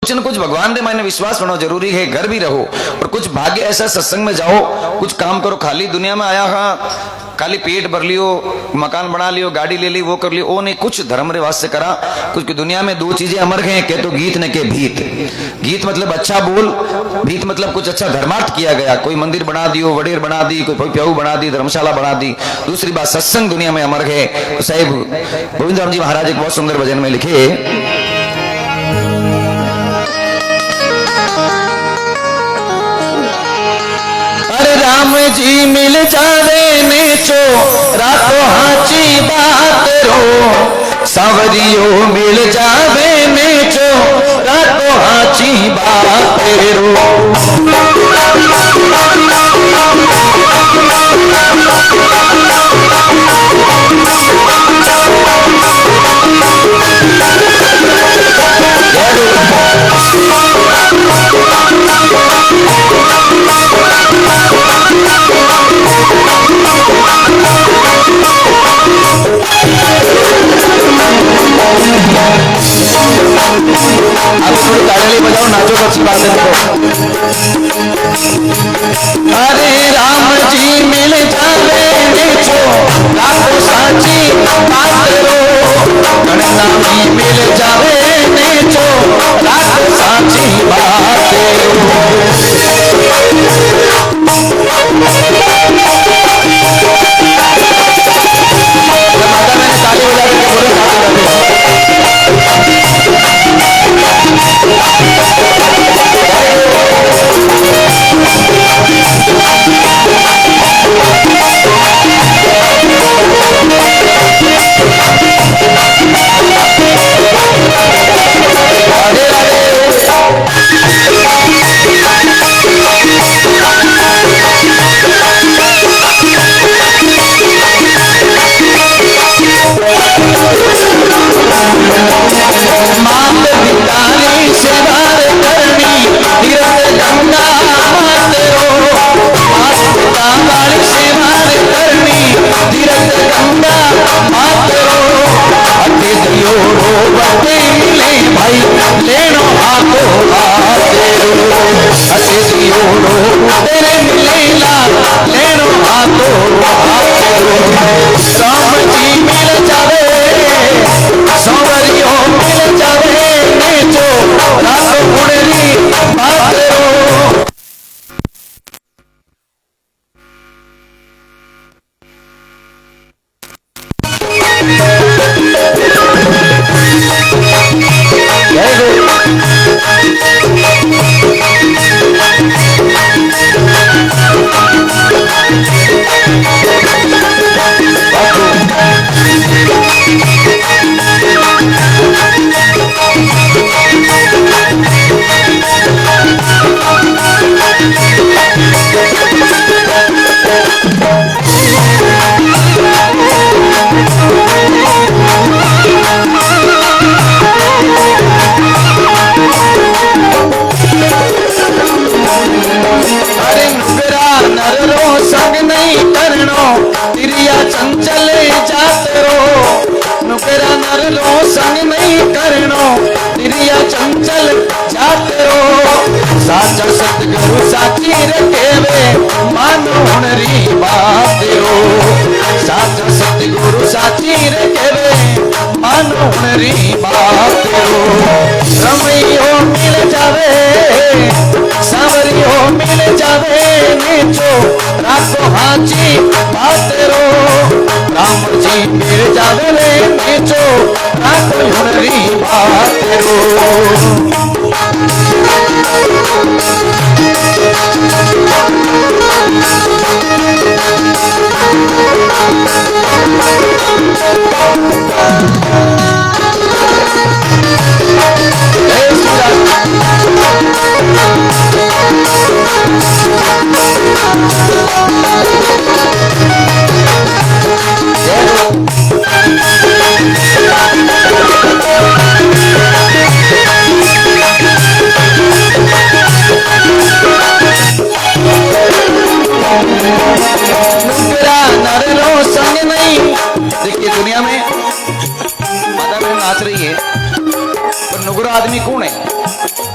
कुछ न कुछ भगवान दे मायने विश्वास होना जरूरी है। घर भी रहो और कुछ भाग्य ऐसा सत्संग में जाओ, कुछ काम करो। खाली दुनिया में आया हाँ, खाली पेट भर लियो, मकान बना लियो, गाड़ी ले ली, वो कर लियो, वो नहीं। कुछ धर्म रिवाज से करा। कुछ दुनिया में दो चीजें अमर हैं, के तो गीत न के भीत। गीत मतलब अच्छा बोल, भीत मतलब कुछ अच्छा धर्मार्थ किया गया। कोई मंदिर बना दियो, वडेर बना दी, कोई प्याऊ बना दी, धर्मशाला बना दी। दूसरी बात सत्संग दुनिया में अमर है। तो साहेब गोविंद राम जी महाराज एक बहुत सुंदर भजन में लिखे, राम जी मिल जावे नेचो रातो हाची बात रो, सावरियो मिल जावे नेचो रातो हाची बात रो। ताली बजाओ, नाचो, तो अच्छी बात है। अरे राम जी मिल जावे नेचो रातो साची बात रो, गणनामी मिल जावे नेचो रातो साची बात रो। माता मैंने ताली बजा के बोले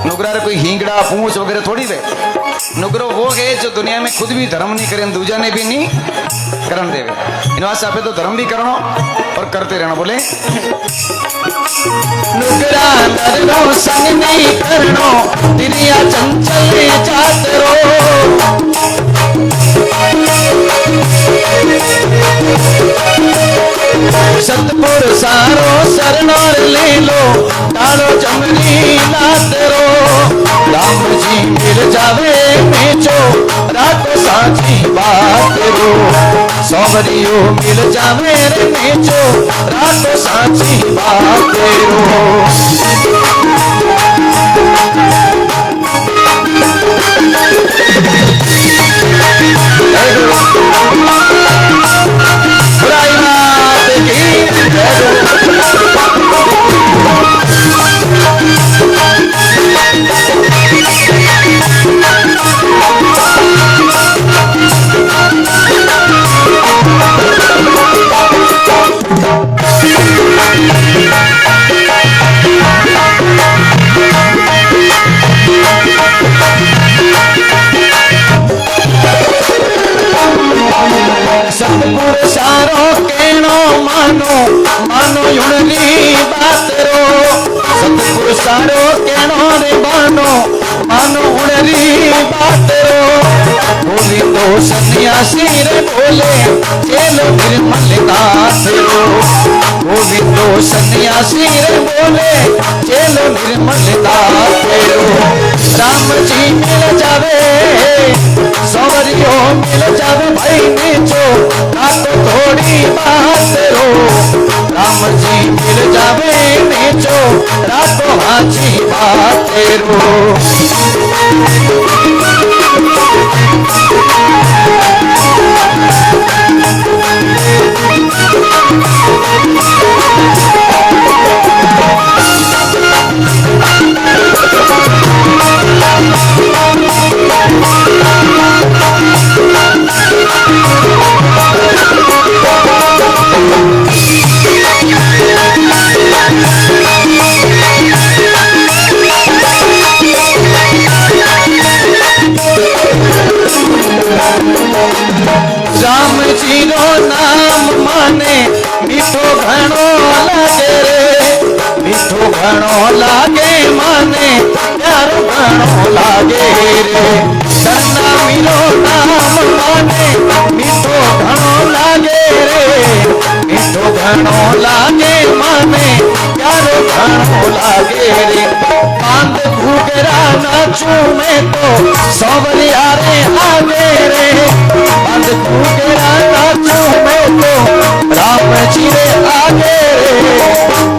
नुगरा रे कोई हींगड़ा पूंछ वगैरह थोड़ी वे। नुगरो वो है जो दुनिया में खुद भी धर्म नहीं करे, दूजा ने भी नहीं करन देवे। इन वास्ते आपे तो धर्म भी करनो और करते रहना। बोले नुगरा नरनो संग नहीं करनो, दुनिया चंचल जातरो। सतपुर सारो सरनार ले लो, डालो जमनी लातरो। राम जी मिल जावे मेचो, रातो साची बात रो। सौवरियो मिल जावे रे मेचो, रातो साची बात रो। सतपुर सारो कहनो मानो, मानो युणली बात रो। सतपुर सारो कहनो रे मानो, मानो उड़ली बात रो। गोविंदो सन्यासी रे बोले, चलो निर्मल दास रो। गोविंदो सन्यासी रे बोले, चलो निर्मल दास रो। राम जी मिल जावे, सौवरियो मिल जावे भाई नीचो, ना तो थोड़ी बात रो। राम जी मिल जावे नीचो, ना तो हाची बात रो। राम जी रो नाम माने, मीठो घणो लागे रे। मीठो घणो लागे माने, प्यारो घणो लागे रे। करना मीरो नाम माने, मीठो घणो लागे रे। मीठो घणो लागे माने, प्यारो घणो लागे रे। बांध घूगरा नाचू में तो, सौवरिया रे आगे रे। बांध घूगरा नाचू में तो, राम जी रे आगे रे।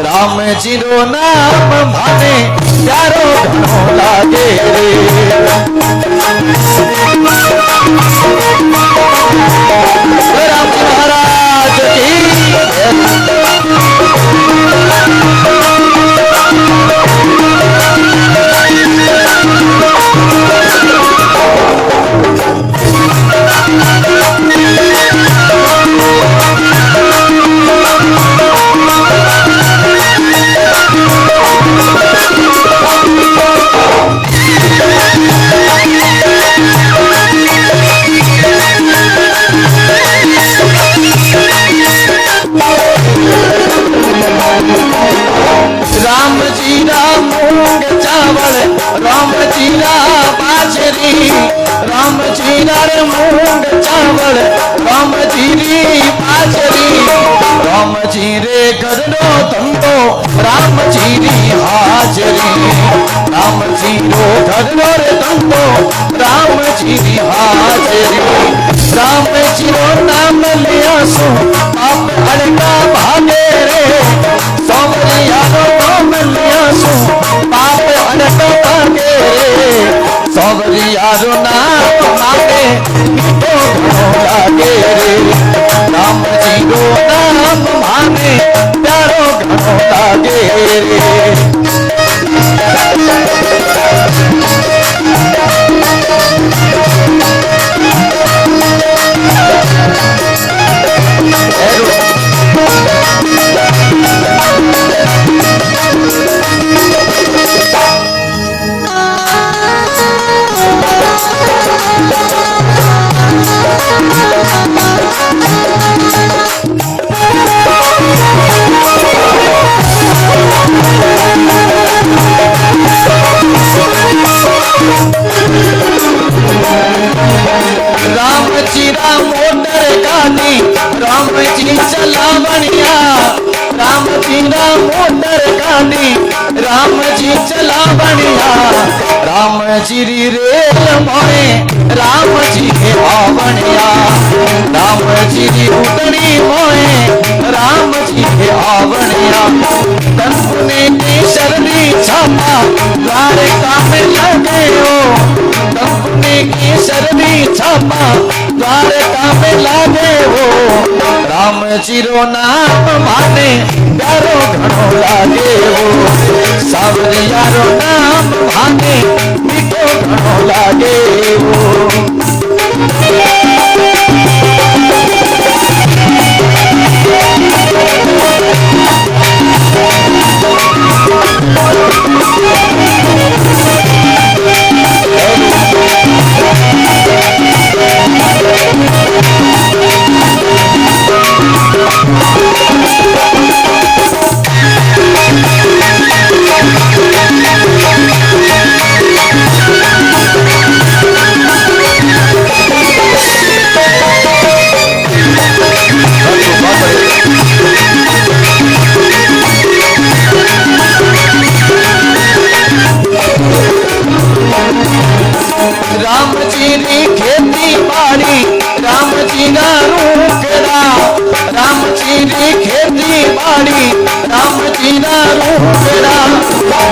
राम जी रो नाम भाने, प्यारो घणो लागे रे। राम जी महाराज की राम जीरा मूंग चावल, राम जीरा बाजरी। राम जीरा रे मूंग चावल, राम जीरी बाजरी। राम जीरे घरनो धंधो, राम जीरी हाजरी। राम जीरो घरनो रे धंधो, राम जीरी हाजरी। राम जीरो नाम लिया सो, आप अड़का भागे रे। सौवरिया रो नाम लिया सो, पाप अड़का भागे रे। सौवरिया रो नाम मांगे, मीठो घणो लागे रे। राम जी रो नाम मांगे, प्यारो घणो लागे रे। जी री रेल मोए राम जी के आवणिया, राम जी री उतनी मोए राम जी के आवणिया, तनपुने की शरणी छापा द्वारका में लगे हो, तनपुने की शरणी छापा द्वारका में लगे हो, राम जी रो नाम माने प्यारो घणो लागे हो, सावरिया रो नाम माने मीठो घणो लागे हो। राम जी री खेती बाड़ी राम जी ना रूकड़ा, राम जी री खेती बाड़ी राम जी ना रूकड़ा,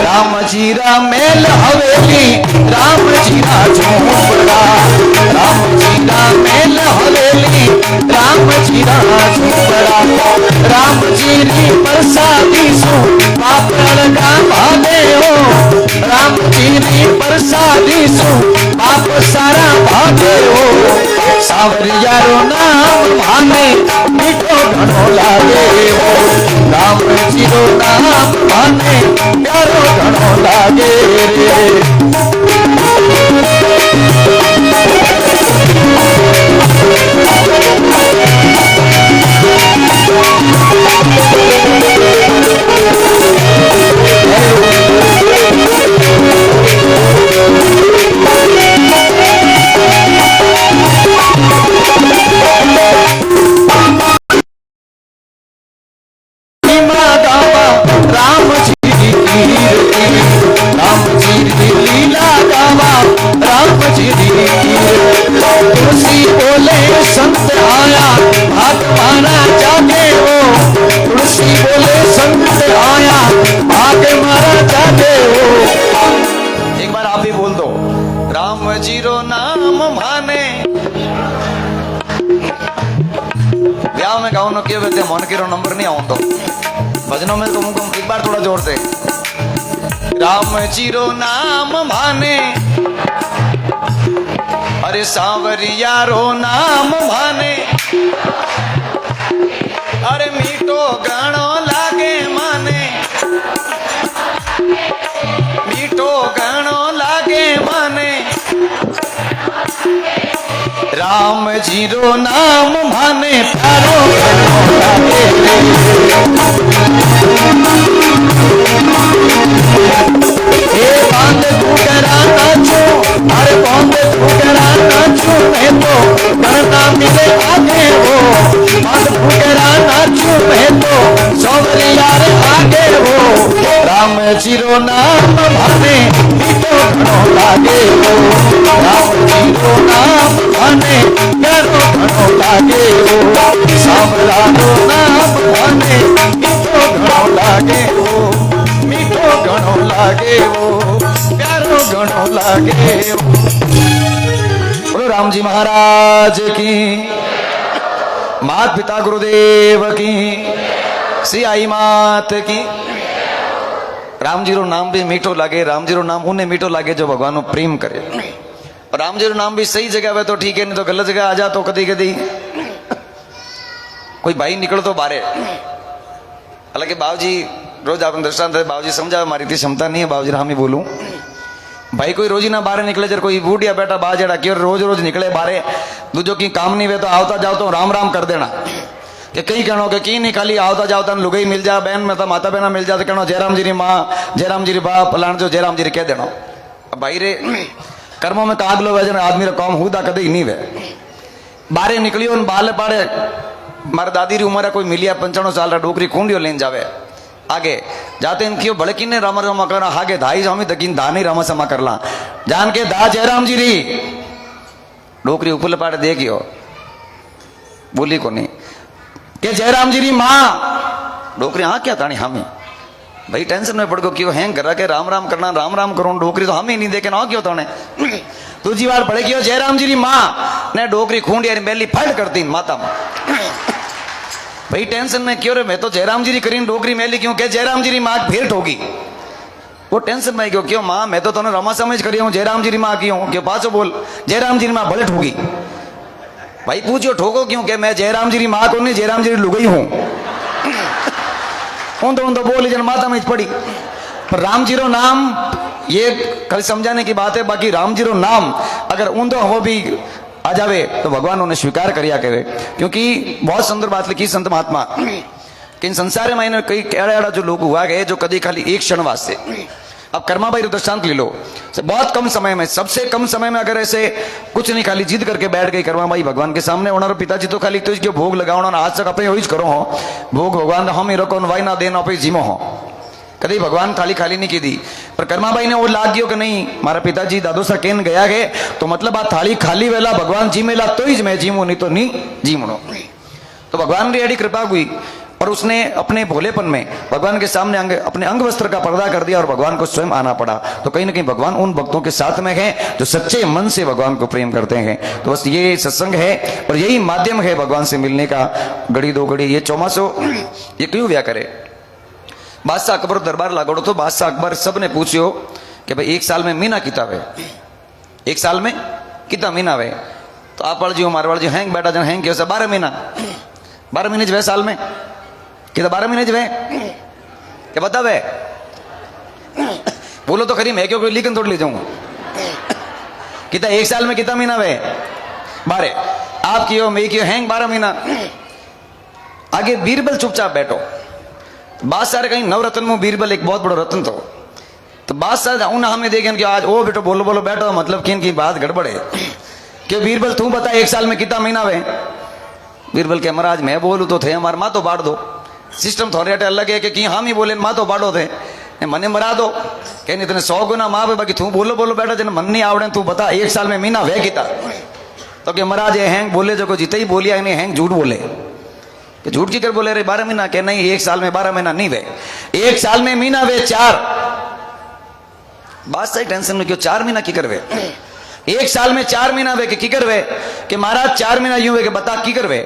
राम जी रा मेल हवेली राम जी ना झोपड़ा, राम जी रा मेल हवेली राम जी ना झोपड़ा, राम जी री प्रसादी सु पापड़ का भागे हो, राम जी री प्रसादी सु आप सारा भागे हो, सावरिया रो नाम भाने मीठो घणो लागे हो, राम जी रो नाम भाने प्यारो घणो लागे रे। तुलसी बोले संत आया भाग मारा जागे हो, तुलसी बोले संत आया भाग मारा जागे हो। एक बार आप ही बोल दो, राम जी रो नाम माने। ब्याह में गाँव न किए थे मन की रो नंबर नहीं आऊं तो भजनों में तो मुझको एक बार थोड़ा जोर से, राम जी रो नाम माने अरे सांवरिया रो नाम माने, अरे मीठो घणो लागे माने, मीठो घणो लागे माने, राम जी रो नाम माने प्यारो घणो लागे। हे बांध फुकरा नाचो, अरे बांध फुकरा नाचो मैं तो बनना मिले आगे हो, बांध फुकरा नाचो मैं तो सौवरिया रे आगे हो, राम जी रो नाम भाने मीठो घणो लागे हो, राम जी रो नाम भाने प्यारो घणो लागे हो, सांवरा रो नाम भाने मीठो घणो लागे हो, मीठो घणो लागे हो, प्यारो घणो लागे हो। बोलो राम जी महाराज की, मात पिता गुरुदेव की, श्री आई मात की। राम जी रो नाम भी मीठो लागे, राम जी रो नाम उन्हें मीठो लागे जो भगवान को प्रेम करे। और राम जी रो नाम भी सही जगह पे तो ठीक है, नहीं तो गलत जगह आ जा तो कदी कदी कोई भाई निकल तो बारे। हालांकि बाबूजी रोज आपने दृष्टांत है, बाबूजी समझा हमारी इतनी क्षमता नहीं है बाबूजी हम ही बोलूं। भाई कोई रोज ही ना बाहर निकले, जर कोई बूढ़िया बेटा बाहर जड़ा की रोज रोज निकले बाहरे, दूजो की काम नहीं वे तो आवता जाओ तो राम राम कर देना कि कहीं कहनो कि की नहीं खाली आवता जाओ तो लुगाई मिल जा, बहन में तो माता बहना मिल जा तो कहनो जयराम जी री माँ, जयराम जी री बाप, फलाण जो जयराम जी री कह देना। भाई रे कर्मों में काग लो वैसे आदमी रा काम हुदा कदे ही नहीं वे। बारे निकलियो बाले पाड़े मारे दादी री उम्र है, कोई मिलिया 95 साल रा डोकरी खूंडियो लेन जावे, आगे जाते इनकी बड़की ने राम रामा कर हागे धाई जामी दकिन धानी रामा समा करला जान के धा जयराम जी री डोकरी ऊपर पाड़े देखियो बोली को नहीं के जयराम जी री माँ डोकरी हाँ क्या तानी हमें भाई टेंशन में पड़ गो क्यों हैंग करा के राम राम करना राम राम करो डोकरी तो हम ही नहीं देखे ना क्यों तोने दूसरी बार पड़े क्यों जयराम जी री माँ ने डोकरी खूंडी यानी बेली फट करती माता माँ भाई टेंशन में क्यों रे मैं तो जयराम जी री करीन डोकरी मेली क्यों के जयराम जी री माँ भेंट होगी वो टेंशन में क्यों माँ मैं तो तोने रमा समझ करी हूँ जयराम जी री माँ क्यों क्यों पाचो बोल जयराम जी री माँ भले ठोगी भाई पूछो ठोको क्यों के मैं जयराम जी री माँ को नहीं जयराम जी री लुगई हूँ उन तो बोली जन माता में पड़ी पर राम जीरो नाम ये कल समझाने की बात है बाकी राम जीरो नाम अगर उन तो वो भी आ जावे तो भगवान उन्हें स्वीकार करिया करे क्योंकि बहुत सुंदर बात लिखी संत महात्मा कि इन संसार में इन्हें कई एड़ा जो लोग हुआ गए जो कभी खाली एक क्षण वास्ते अब कर्माबाई दृष्टांत ले लो बहुत कम समय में सबसे कम समय में अगर ऐसे कुछ नहीं खाली जिद करके बैठ गई कर्माबाई भगवान के सामने उन्होंने पिताजी तो खाली तो इसके भोग लगाओ आज तक अपने वही करो हो भोग भगवान हम ही रखो वाई ना देना पे जिमो हो कभी भगवान थाली खाली नहीं की दी पर कर्माबाई ने वो लाग गयो कि नहीं मारा पिताजी दादो सा केन गया गए तो मतलब आ थाली खाली वेला भगवान जीमेला तो ही मैं जीमू नहीं तो नहीं जीमनो तो भगवान की एडी कृपा हुई और उसने अपने भोलेपन में भगवान के सामने अपने अंग वस्त्र का पर्दा कर दिया और भगवान को स्वयं आना पड़ा तो कहीं ना कहीं भगवान उन भक्तों के साथ में है जो सच्चे मन से भगवान को प्रेम करते हैं तो बस ये सत्संग है और यही माध्यम है भगवान से मिलने का घड़ी दो घड़ी ये चौमासो ये क्यों व्या करे बादशाह अकबर दरबार लागोड़ो तो बादशाह अकबर सब ने पूछो कि भाई एक साल में मीना किता वे एक साल में कितना महीना वे तो आप पढ़ जो मारवाड़ जो हैंग बैठा जन हैंग क्यों 12 महीना 12 महीने जो है साल में कितना 12 महीने जो है क्या बता वे बोलो तो खरी मैं क्यों कोई लिखन तोड़ ले जाऊंगा कितना एक साल में कितना महीना वे 12 आप क्यों मैं क्यों हैंग 12 महीना आगे बीरबल चुपचाप बैठो बादशाह कहीं नवरत्न में बीरबल एक बहुत बड़ा रत्न तो बादशाह उन हमें देखें कि आज ओ बेटो बोलो बोलो बैठो मतलब किन की बात गड़बड़ है कि बीरबल तू बता एक साल में कितना महीना वे बीरबल के महाराज मैं बोलू तो थे हमारे माँ तो बाढ़ दो सिस्टम थोड़े अटे अलग है कि हम ही बोले माँ तो बाढ़ो थे मने मरा दो कहीं नहीं तेने 100 गुना माँ बाकी तू बोलो बोलो बैठा जन मन नहीं आवड़े तू बता एक साल में महीना वे किता तो कि महाराज ये हैंग बोले जो जीते ही बोलिया नहीं हैंग झूठ बोले कि झूठ की कर बोले रे 12 महीना के नहीं एक साल में 12 महीना नहीं वे एक साल में महीना वे 4 बात सही टेंशन में क्यों 4 महीना की करवे एक साल में 4 महीना वे की करवे कि महाराज 4 महीना यूं वे कि बता की करवे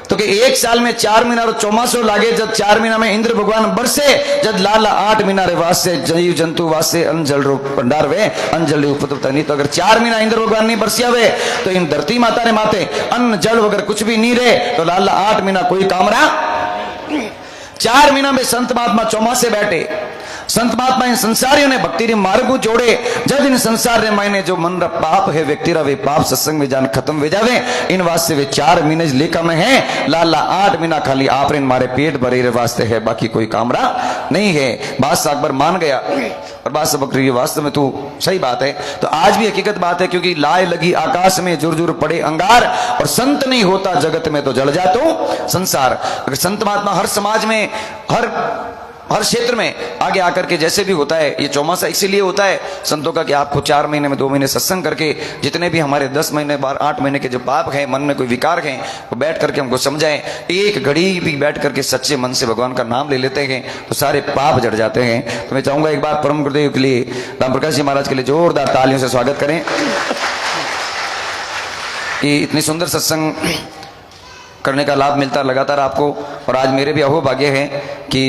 तो कि एक साल में 4 महीना रो चौमासो लागे जब 4 महीना में इंद्र भगवान बरसे जब लाला 8 महीना रे वास्ते जीव जंतु वास्ते अन्न जल रो भंडार वे अन्न जल उपलब्ध नहीं तो अगर 4 महीना इंद्र भगवान नहीं बरसिया वे तो इन धरती माता रे माते अन्न जल वगैरह कुछ भी नहीं रहे तो लाला 8 महीना कोई कामरा 4 महीना में संत महात्मा चौमासे बैठे संत महात्मा इन संसारियों ने भक्ति रे मार्ग जोड़े जब इन संसार रे मायने जो मन रा पाप है व्यक्ति रा वे पाप सत्संग में जान खत्म हो जावे इन वास्ते वे 4 महीने लेखा में है लाला 8 महीना खाली आप रे मारे पेट भरे रे वास्ते है बाकी कोई कामरा नहीं है बादशाह अकबर मान गया और बादशाह बकरी वास्तव में तू सही बात है तो आज भी हकीकत बात है क्योंकि लाए लगी आकाश में जुर जुर पड़े अंगार और संत नहीं होता जगत में तो जल जातो संसार अगर संत महात्मा हर समाज में हर क्षेत्र में आगे आकर के जैसे भी होता है ये चौमासा इसीलिए होता है संतों का कि आपको 4 महीने में 2 महीने सत्संग करके जितने भी हमारे 10 महीने 8 महीने के जो पाप हैं मन में कोई विकार हैं वो बैठ करके हमको समझाएं एक घड़ी भी बैठ करके सच्चे मन से भगवान का नाम ले लेते हैं तो सारे पाप जड़ जाते हैं तो मैं चाहूंगा एक बार परम गुरुदेव के लिए राम प्रकाश जी महाराज के लिए जोरदार तालियों से स्वागत करें कि इतनी सुंदर सत्संग करने का लाभ मिलता लगातार आपको और आज मेरे भी अहोभाग्य है कि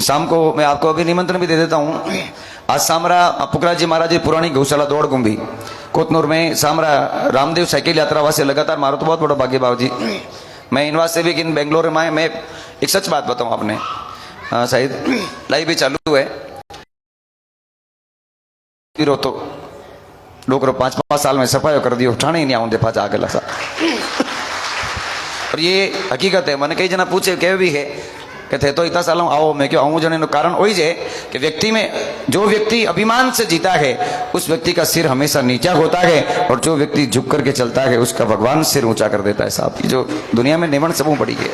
शाम को मैं आपको अभी निमंत्रण भी दे देता हूँ आज सामरा पुखराज जी महाराज जी पुरानी गौशाला दौड़ कुंभी कोतनूर में सामरा रामदेव साइकिल यात्रा वास्ते लगातार मारो तो बहुत बड़ा भाग्य बाबू जी मैं इन वास्ते भी कि बेंगलोर में मैं एक सच बात बताऊँ आपने हाँ शायद लाइव भी चालू है फिर तो डोकरो 5-5 साल में सफाई कर दियो ठाणे ही नहीं आऊँ देखा जा गला सा और ये हकीकत है मैंने कई जना पूछे कहे भी है कि थे तो इतना साल आओ मैं क्यों आऊँ जने कारण वही है कि व्यक्ति में जो व्यक्ति अभिमान से जीता है उस व्यक्ति का सिर हमेशा नीचा होता है और जो व्यक्ति झुक करके चलता है उसका भगवान सिर ऊंचा कर देता है साहब जो दुनिया में निमन सबू पड़ी है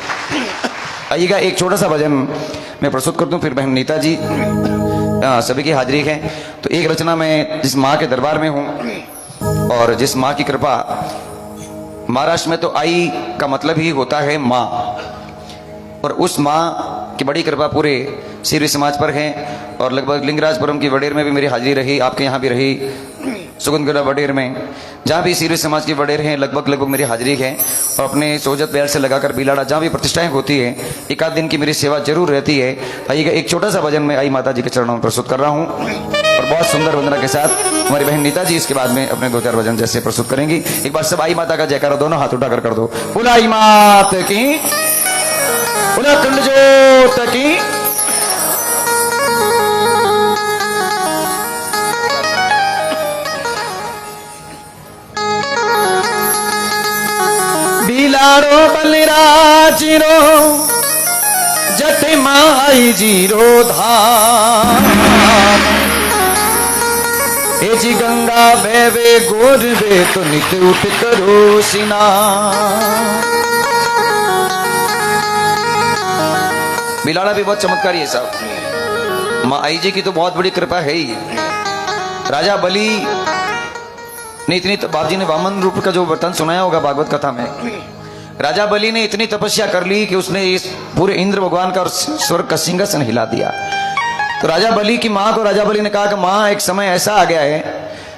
आइएगा एक छोटा सा भजन मैं प्रस्तुत करता हूँ, फिर बहन नीता जी सभी की हाजिरी है। तो एक रचना में जिस माँ के दरबार में हूँ और जिस माँ की कृपा, महाराष्ट्र में तो आई का मतलब ही होता है माँ, और उस माँ की बड़ी कृपा पूरे सीरी समाज पर है। और लगभग लिंगराजपुरम की वडेर में भी मेरी हाजिरी रही, आपके यहाँ भी रही, सुगंधगढ़ा वडेर में, जहाँ भी सीरी समाज की वडेर हैं लगभग मेरी हाजिरी है। और अपने सोजत बैल से लगाकर बिलाड़ा जहाँ भी प्रतिष्ठाएं होती है, एक आध दिन की मेरी सेवा जरूर रहती है। आइएगा, एक छोटा सा भजन में आई माता जी के चरणों में प्रस्तुत कर रहा हूँ, और बहुत सुंदर वंदना के साथ हमारी बहन नीता जी इसके बाद में अपने 2-4 भजन जैसे प्रस्तुत करेंगी। एक बार सब आई माता का जयकारा दोनों हाथ उठाकर कर दो। बोला आई मात की, बोला अखंड ज्योत की। बिलाड़ो बलराजीरो जट माई जीरो धाम, ए जी गंगा बेवे गोर वे तो नित उठ करो स्नान। बिलाड़ा भी बहुत चमत्कारी है साहब, माँ आई जी की तो बहुत बड़ी कृपा है ही। राजा बलि ने इतनी, बाप जी ने वामन रूप का जो वर्तन सुनाया होगा भागवत कथा में, राजा बलि ने इतनी तपस्या कर ली कि उसने इस पूरे इंद्र भगवान का और स्वर्ग का सिंहासन हिला दिया। तो राजा बलि की माँ को राजा बलि ने कहा कि माँ, एक समय ऐसा आ गया है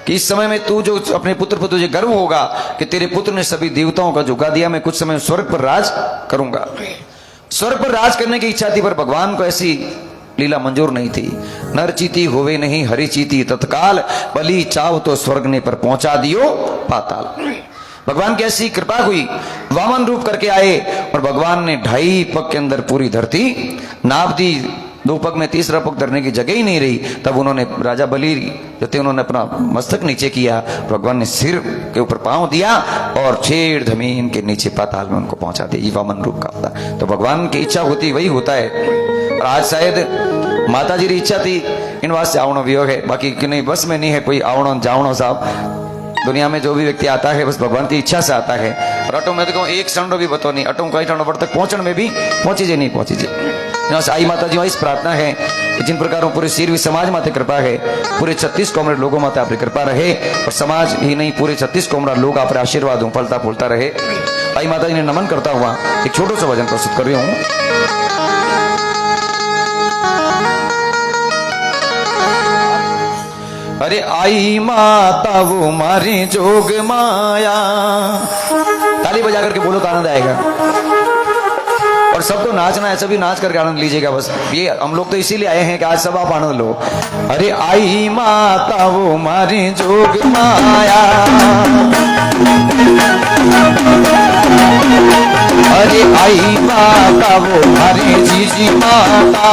कि इस समय में तू जो अपने पुत्र पर तुझे गर्व होगा कि तेरे पुत्र ने सभी देवताओं का झुका दिया, मैं कुछ समय स्वर्ग पर राज करूंगा। स्वर्ग पर राज करने की इच्छा थी, पर भगवान को ऐसी लीला मंजूर नहीं थी। नर चीती होवे नहीं हरि चीती तत्काल, बलि चाव तो स्वर्ग ने पर पहुंचा दियो पाताल। भगवान की ऐसी कृपा हुई, वामन रूप करके आए और भगवान ने 2.5 पग के अंदर पूरी धरती नाप दी। 2 पग में तीसरा पग धरने की जगह ही नहीं रही। तब उन्होंने राजा बलि जो थे, उन्होंने अपना मस्तक नीचे किया, भगवान ने सिर के ऊपर पांव दिया और छेड़ जमीन के नीचे पाताल में उनको पहुंचा दिया। ये वामन रूप का होता। तो भगवान की इच्छा होती वही होता है। और आज शायद माता जी की इच्छा थी इन वास्ते आवणो वियोग है, बाकी कि नहीं बस में नहीं है कोई आवणो जावणो साहब। दुनिया में जो भी व्यक्ति आता है बस भगवान की इच्छा से आता है। और अटो में तो कहूँ एक संडो भी बतो नहीं, अटो कई ठंडो तक पहुंचने में भी पहुंची जे नहीं पहुंची जे। आई माता जी इस प्रार्थना है कि जिन प्रकार पूरे सीरवी समाज माते कृपा है, पूरे 36 कौमरे लोगों माते आपकी कृपा रहे, और समाज ही नहीं पूरे 36 कौमरा लोग आप आशीर्वाद हूँ फलता फूलता रहे। आई माता जी ने नमन करता हुआ एक छोटो सा भजन प्रस्तुत कर रही हूँ। अरे आई माता वो मारी जोग माया, ताली बजा करके बोलो तो आनंद आएगा। और सबको नाचना है, सभी नाच करके आनंद लीजिएगा। बस ये हम लोग तो इसीलिए आए हैं कि आज सब आप आनंद लो। अरे आई माता वो मारी जोग माया, अरे आई माता वो मारी जीजी माता,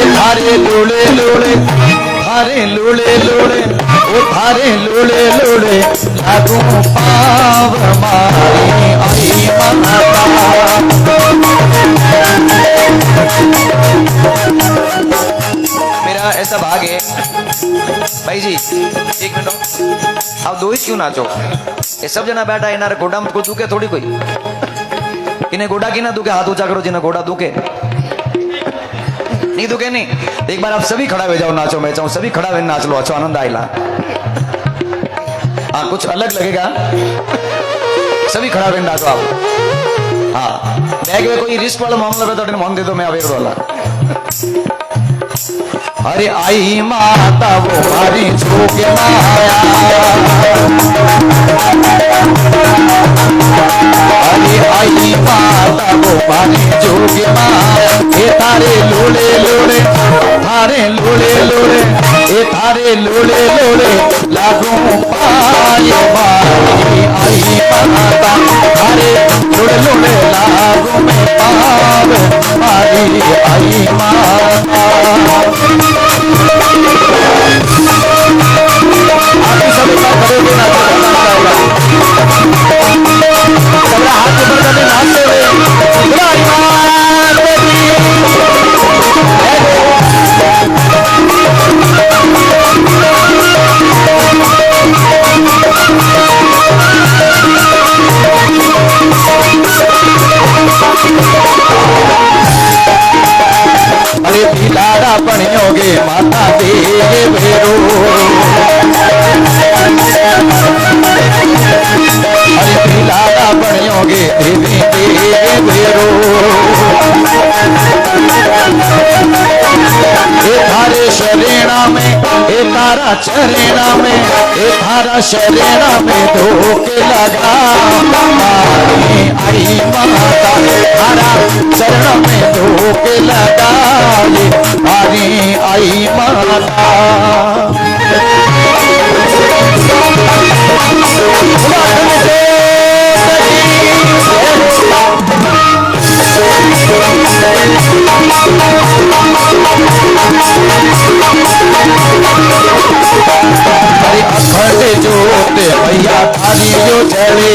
थारे लोड़े लोड़े, थारे लोड़े लोड़े, ओ थारे लोड़े लोड़े लागू पाव मारी आई माता। मेरा ऐसा भाग है भाई जी, 1 मिनट आप 2 ही क्यों नाचो? ये सब जना बैठा है ना, गोडा को दुखे थोड़ी कोई, इन्हें गोडा की ना दुखे, हाथ ऊंचा करो जिन्हें गोडा दुखे नहीं दुखे नहीं। एक बार आप सभी खड़ा हो जाओ, नाचो मैं चाहूँ सभी खड़ा हुए नाच लो, अच्छा आनंद आएगा। हाँ कुछ अलग लगेगा, सभी खड़ा हुए नाचो आप। हाँ बैग में कोई रिस्क वाला मामला है तो मन दे दो, मैं अवेयर वाला। अरे आई माता वो मारी जोग माया, अरे आई माता वो मारी जोग माया, ए थारे लोड़े लोड़े, थारे लोड़े लोड़े, ए थारे लोड़े लोड़े लागू पाए मारी आई माता, थारे लोड़े लोड़े लागू में पावे मारी आई माता। आप सब करोगे ना हाथ ऊपर करके नाचते हुए माता देवेरो अरे पिलारा बनियोगे देवी देवेरो ए थारे शरेणा में ए तारा चरेणा में ए थारा शरेणा में धोके लगा आई माता थारा चरण में धोके लगा आई माता अखंड जोत भैया थारी जो चले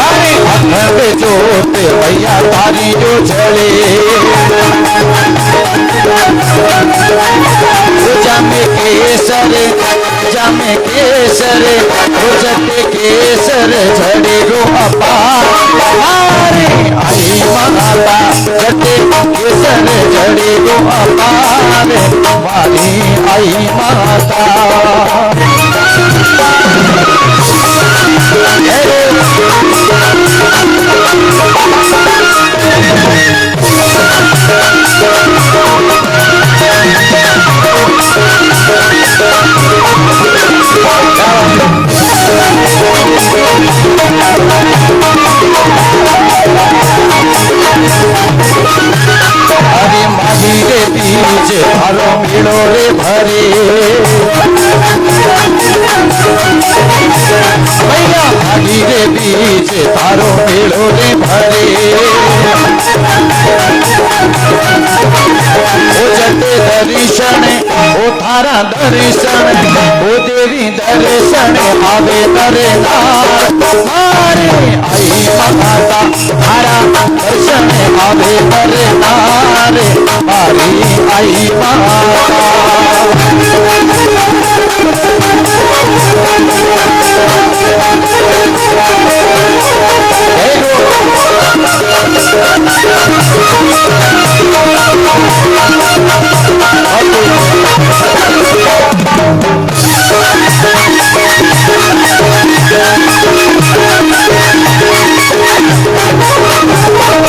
अरे अखंड जोत भैया थारी जो चले जामे केसर जटे केसर झड़े गो अपार आई माता जटे केसर झड़े गो अपार मारी आई माता अरे माही रे बीच थारो मेड़ो रे भरे भैया माही रे बीच थारो मेड़ो रे भरे ओ जटे दर्शन ओ थारा दर्शन ओ देवी दर्शन आवे नरे नार मारे आई माता थारा दर्शन आवे नरे नार मारी आई माता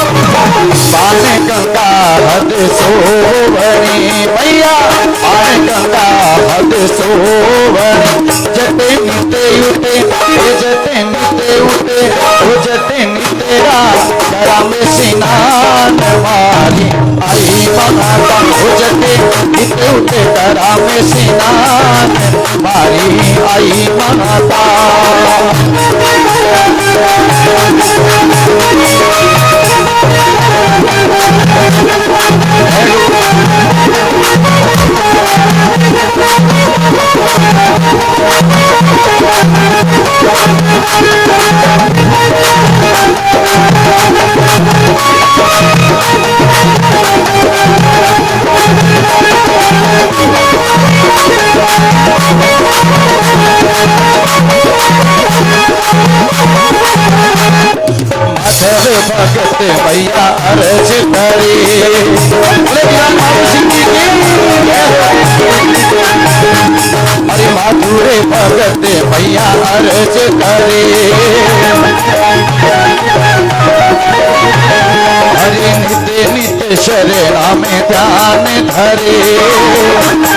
पाने गंगा हद सोवनी भैया पाने गंगा हद सोवनी जटे नीते उठे जटे नीते उठे जटे नीतेरा करा में स्नान मारी आई माता जटे नीते उठे करा में स्नान मारी आई माता भगत भैया अर्ज करे अरे माधुरे भगत भैया अर्ज करे हरे नित्य नित्य शरणा में ध्यान धरे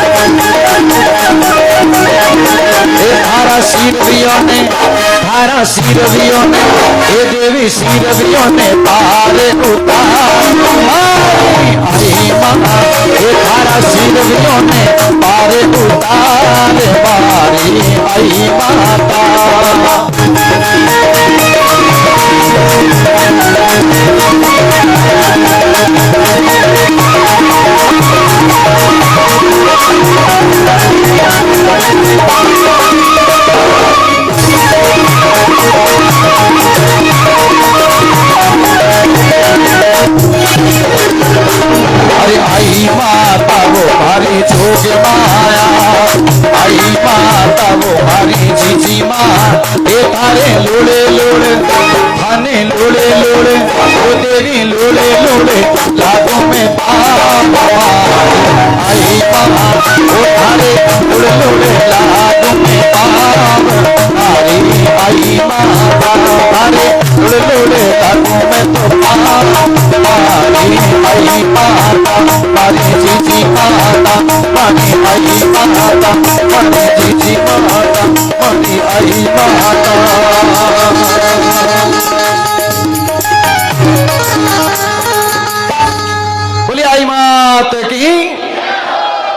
थारा सिरवियों ने हे देवी सिरवियों ने पार उतार आई माता हे थारा सिरवियों ने पार उतार मारी आई माता अरे आई माता वो हमारी जोग माया आई माता वो हमारी जीजी लागू मैं तो मारी आई माता मारी जीजी माता मारी आई माता मारी जीजी माता मारी आई माता। बोले आई मात की,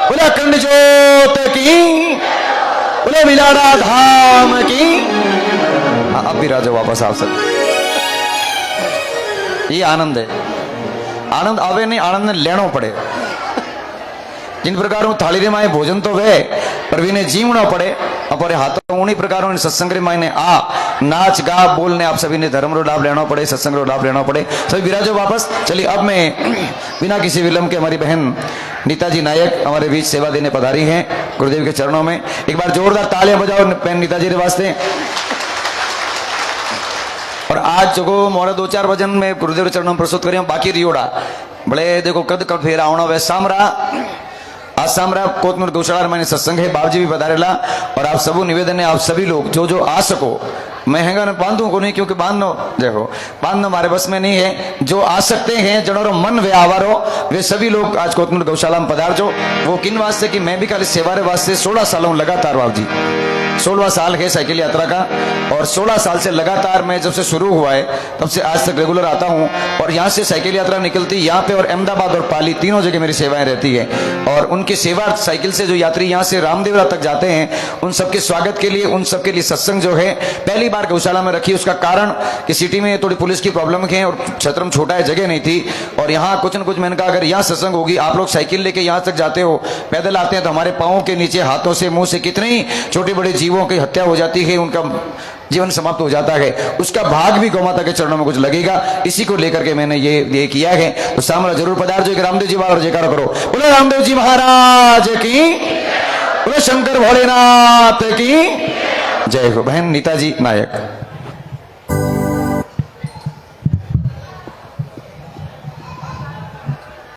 बोले अखंड ज्योत की, बोले मिलारा धाम की। अब भी राजा वापस आ सकते। ये आनंद है, आनंद आवे नहीं, आनंद ने लेनो पड़े। जिन प्रकार थाली रे माए भोजन तो वे पर विने जीवना पड़े अपने हाथों उन्हीं प्रकारों सत्संग रे मायने आ नाच गा बोलने आप सभी ने धर्म रो लाभ लेना पड़े, सत्संग रो लाभ लेना पड़े। सभी विराजो वापस। चलिए अब मैं बिना किसी विलंब के हमारी बहन नीताजी नायक हमारे बीच सेवा देने पधारी हैं गुरुदेव के चरणों में। एक बार जोरदार तालियां बजाओ बहन नीताजी के वास्ते। और आज जो मोरा 2-4 भजन में गुरुदेव के चरणों में प्रस्तुत करें बाकी रियोड़ा बड़े देखो कद कब फेरा आवना वे सामरा आज सामरा कोतनूर गौशाला मैंने सत्संग है, बाबजी भी पधारेला। और आप सबू निवेदन है, आप सभी लोग जो जो आ सको, मैं हैंगा न बांधू को नहीं क्योंकि बांधनो देखो बांधनो हमारे बस में नहीं है। जो आ सकते हैं जनों मन वे आवारो वे सभी लोग आज कोतनूर गौशाला में पधार जो। वो किन वास्ते कि मैं भी खाली सेवारे वास्ते 16 सालों लगातार बाबजी 16वां साल है साइकिल यात्रा का। और 16 साल से लगातार मैं जब से शुरू हुआ है तब से आज तक रेगुलर आता हूं। और यहाँ से साइकिल यात्रा निकलती यहाँ पे और अहमदाबाद और पाली तीनों जगह मेरी सेवाएं रहती है। और उनकी सेवा साइकिल से जो यात्री यहाँ से रामदेवरा तक जाते हैं उन सबके स्वागत के लिए, उन सबके लिए सत्संग जो है पहली बार गौशाला में रखी। उसका कारण कि सिटी में थोड़ी पुलिस की प्रॉब्लम है और क्षेत्र में छोटा है, जगह नहीं थी। और यहाँ कुछ न कुछ मैंने कहा अगर यहाँ सत्संग होगी, आप लोग साइकिल लेके यहाँ तक जाते हो, पैदल आते हैं तो हमारे पाँव के नीचे हाथों से मुंह से कितनी छोटे बड़े जीवों की हत्या हो जाती है, उनका जीवन समाप्त हो जाता है। उसका भाग भी गौमाता के चरणों में कुछ लगेगा, इसी को लेकर के मैंने ये किया है। तो सामरा जरूर पधार जो रामदेव जी वाला जयकारा करो। बोलो रामदेव जी महाराज की, बोलो शंकर भोलेनाथ की जय हो। बहन नीताजी नायक।